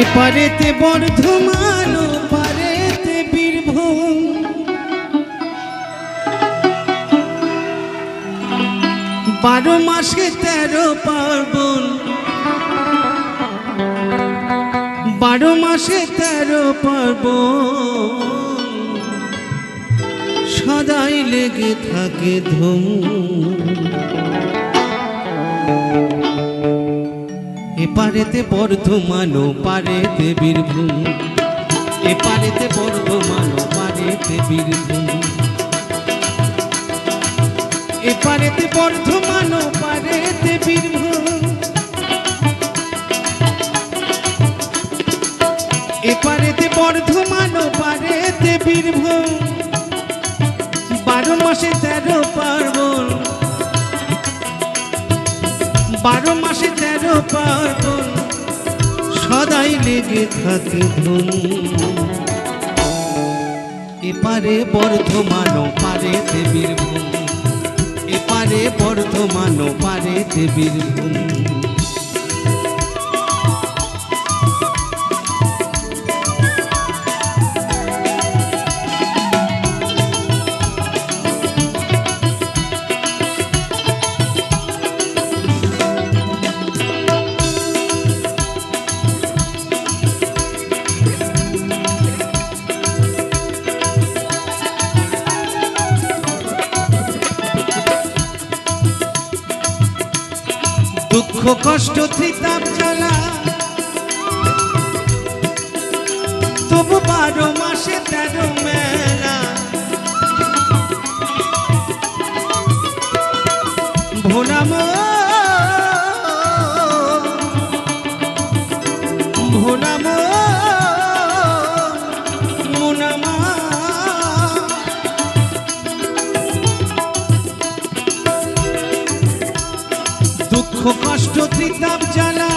এপারেতে বর্ধমান ওপারেতে বীরভূম, 12 মাসে 13 পার্বণ, 12 মাসে 13 পার্বণ, সদাই লেগে থাকে ধুম। এপারেতে বর্ধমান ওপারেতে বীরভূম, এপারেতে বর্ধমান ওপারেতে বীরভূম, এপারেতে বর্ধমান ওপারেতে বীরভূম, এপারেতে বর্ধমান ওপারেতে বীরভূম, 12 মাসে 13 পার্বণ, 12 মাসে 13 পার্বণ, সদাই লেগে থাকে ধুম। এপারে বর্ধমান ওপারেতে বীরভূম, এপারে বর্ধমান ওপারেতে বীরভূম। দুঃখ কষ্ট ত্রিতাপ জ্বালা, তবু 12 মাসে 13 মেলা। ভোলাম ভোলাম মোনামা, দুঃখ কষ্ট ত্রিতাপ জ্বালা,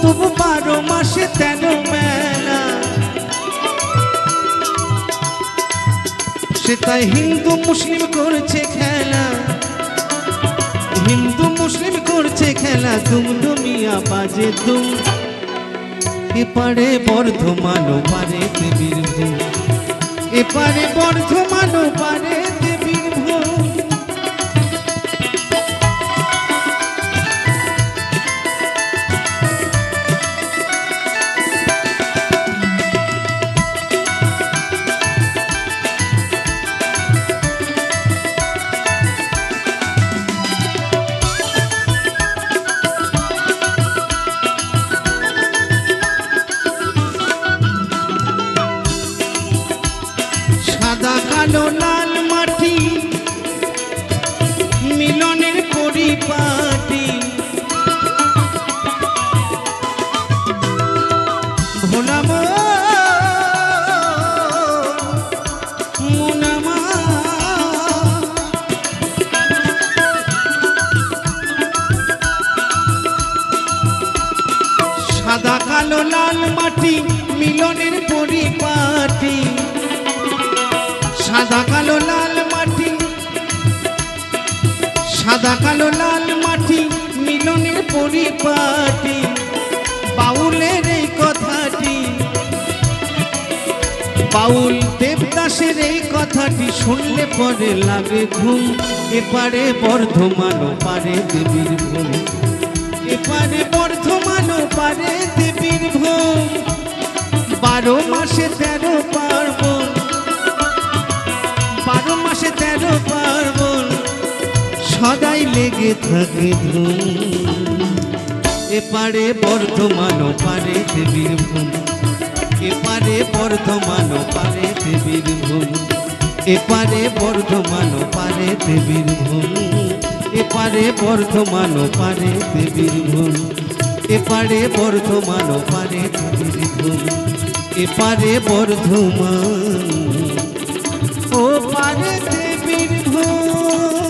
তবু 12 মাসে 13 মেলা। সে তাই হিন্দু মুসলিম করছে খেলা, হিন্দু মুসলিম করছে খেলা, দুমদুমিয়া বাজে দুম। এপারে বর্ধমান ওপারেতে বীরভূম, এপারে বর্ধমান ওপারেতে বীরভূম। সাদা কালো লাল মাটি মিলনের পরিপাটি, ভোলাম মোনামা, সাদা কালো লাল মাটি মিলনের পরিপাটি, সাদা কালো লাল মাটি, সাদা কালো লাল মাটি মিলনের পরিপাটি। বাউলের এই কথাটি, বাউল দেবদাসের এই কথাটি শুনলে পরে লাগে ঘুম। এপারে বর্ধমান ওপারেতে বীরভূম, এপারে বর্ধমান ওপারেতে বীরভূম, 12 মাসে 13 পার্বণ, 12 মাসে 13 পার্বণ, সদাই লেগে থাকে ধুম। এপারে বর্ধমান ওপারেতে বীরভূম, এপারে বর্ধমান ওপারেতে বীরভূম, এপারে বর্ধমান ওপারেতে বীরভূম, এপারে বর্ধমান ওপারেতে বীরভূম, এপারে বর্ধমান ওপারেতে বীরভূম, এপারে বর্ধমান ওপারেতে বীরভূম।